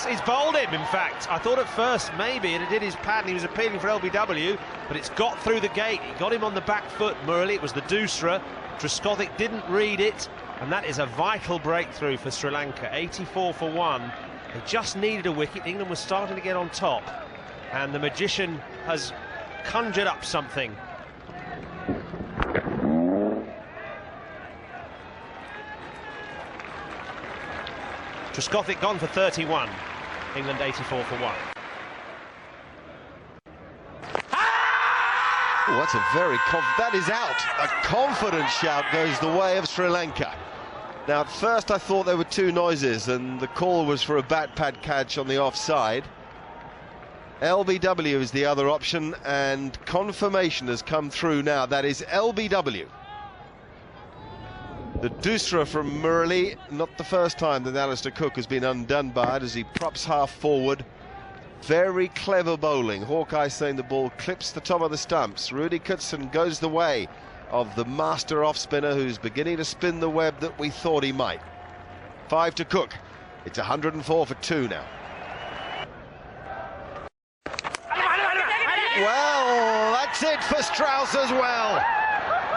He's bowled him, in fact. I thought at first maybe it did his pad and he was appealing for LBW, but it's got through the gate. He got him on the back foot, Murali. It was the Dusra. Trescothick didn't read it, and that is a vital breakthrough for Sri Lanka. 84 for 1. They just needed a wicket. England was starting to get on top, and the magician has conjured up something. Trescothick gone for 31. England 84 for 1. Oh, that's a very that is out. A confident shout goes the way of Sri Lanka. Now, at first I thought there were two noises, and the call was for a bat pad catch on the offside. LBW is the other option, and confirmation has come through now. That is LBW. The Dusra from Murali, not the first time that Alistair Cook has been undone by it as he props half forward. Very clever bowling. Hawkeye saying the ball clips the top of the stumps. Rudy Kutson goes the way of the master off-spinner who's beginning to spin the web that we thought he might. 5 to Cook. It's 104 for 2 now. Well, that's it for Strauss as well.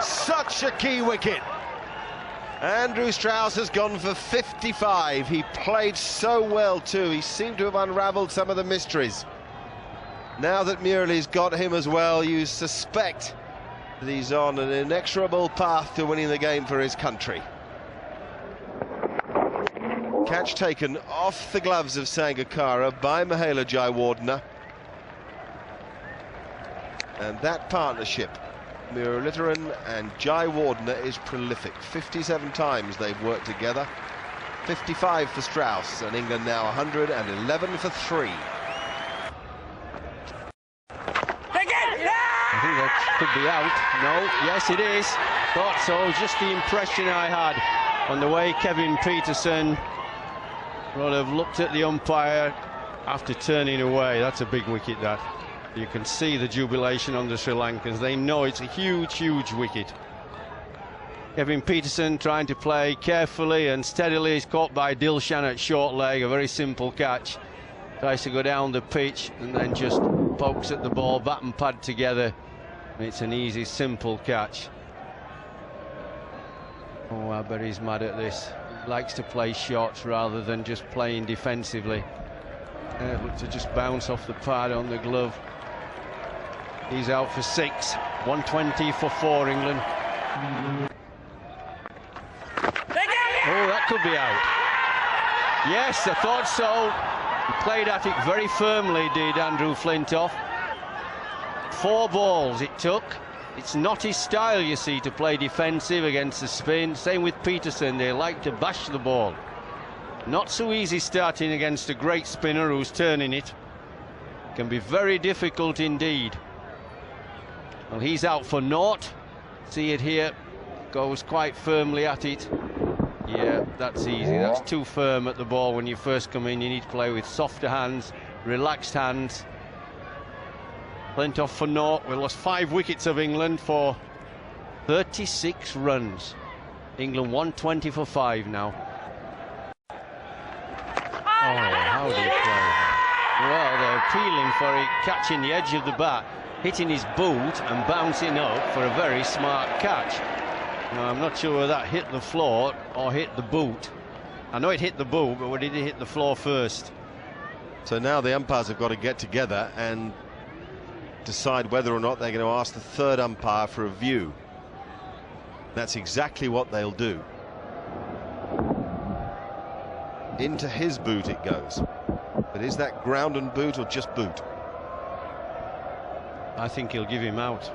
Such a key wicket. Andrew Strauss has gone for 55. He played so well too. He seemed to have unravelled some of the mysteries. Now that Murali's got him as well, you suspect that he's on an inexorable path to winning the game for his country. Catch taken off the gloves of Sangakkara by Mahela Jayawardena. And that partnership, Muralitharan and Jayawardena, is prolific. 57 times they've worked together. 55 for Strauss, and England now 111 for 3. I think that could be out. No, yes it is. Thought so. Just the impression I had on the way Kevin Peterson would have looked at the umpire after turning away. That's a big wicket, that. You can see the jubilation on the Sri Lankans. They know it's a huge, huge wicket. Kevin Peterson trying to play carefully and steadily. He's caught by Dilshan at short leg, a very simple catch. Tries to go down the pitch and then just pokes at the ball, bat and pad together. And it's an easy, simple catch. Oh, I bet he's mad at this. He likes to play shots rather than just playing defensively. To just bounce off the pad on the glove. He's out for 6. 120 for 4, England. Oh, that could be out. Yes, I thought so. He played at it very firmly, did Andrew Flintoff. 4 balls it took. It's not his style, you see, to play defensive against the spin. Same with Peterson, they like to bash the ball. Not so easy starting against a great spinner who's turning it. Can be very difficult indeed. Well, he's out for naught. See it here. Goes quite firmly at it. Yeah, that's easy. That's too firm at the ball when you first come in. You need to play with softer hands, relaxed hands. Flintoff for naught. We lost 5 wickets of England for 36 runs. England 120 for 5 now. Oh, how do you play that? Well, they're appealing for it, catching the edge of the bat, hitting his boot and bouncing up for a very smart catch. Now, I'm not sure whether that hit the floor or hit the boot. I know it hit the boot, but did it hit the floor first? So now the umpires have got to get together and decide whether or not they're going to ask the third umpire for a view. That's exactly what they'll do. Into his boot it goes. But is that ground and boot or just boot? I think he'll give him out.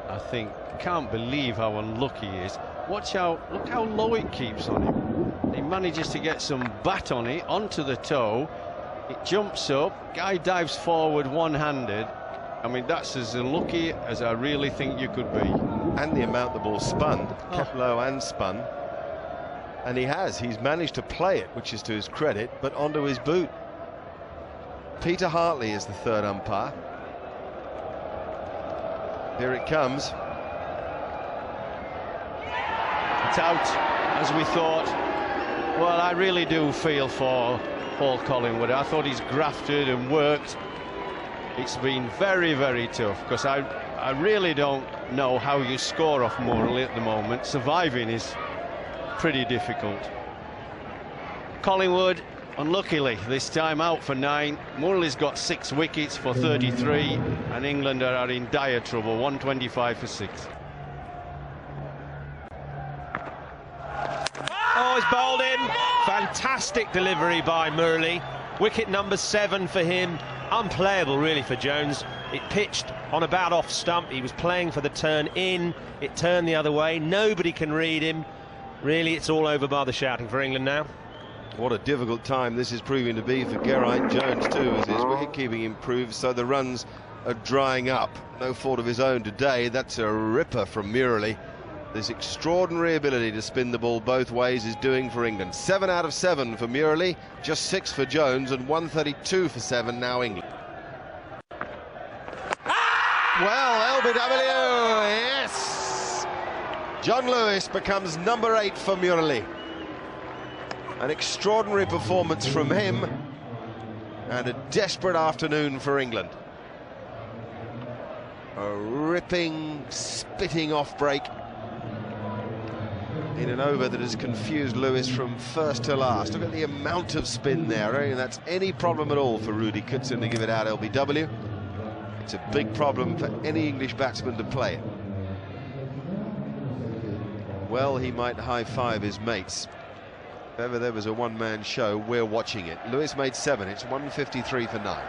I think, can't believe how unlucky he is. Watch how, look how low it keeps on him. He manages to get some bat on it, onto the toe. It jumps up, guy dives forward one-handed. I mean, that's as unlucky as I really think you could be. And the amount the ball spun, kept low and spun. And he's managed to play it, which is to his credit, but onto his boot. Peter Hartley is the third umpire. Here it comes. It's out, as we thought. Well, I really do feel for Paul Collingwood. I thought he's grafted and worked. It's been very, very tough, because I really don't know how you score off Murali at the moment. Surviving is pretty difficult. Collingwood, unluckily, this time out for 9. Murali's got 6 wickets for 33, and England are in dire trouble, 125 for 6. Oh, he's bowled in. Fantastic delivery by Murali. Wicket number 7 for him. Unplayable, really, for Jones. It pitched on about off stump. He was playing for the turn in. It turned the other way. Nobody can read him. Really, it's all over by the shouting for England now. What a difficult time this is proving to be for Geraint Jones too, as his wicket-keeping improves, so the runs are drying up. No fault of his own today. That's a ripper from Murali. This extraordinary ability to spin the ball both ways is doing for England. 7 out of 7 for Murali, just 6 for Jones, and 132 for 7 now England. Well, LBW, yes! John Lewis becomes number 8 for Murali. An extraordinary performance from him, and a desperate afternoon for England. A ripping, spitting off break in an over that has confused Lewis from first to last. Look at the amount of spin there. I don't think that's any problem at all for Rudy Kutsin to give it out LBW. It's a big problem for any English batsman to play it. Well, he might high-five his mates. If ever there was a one-man show, we're watching it. Lewis made 7. It's 153 for 9.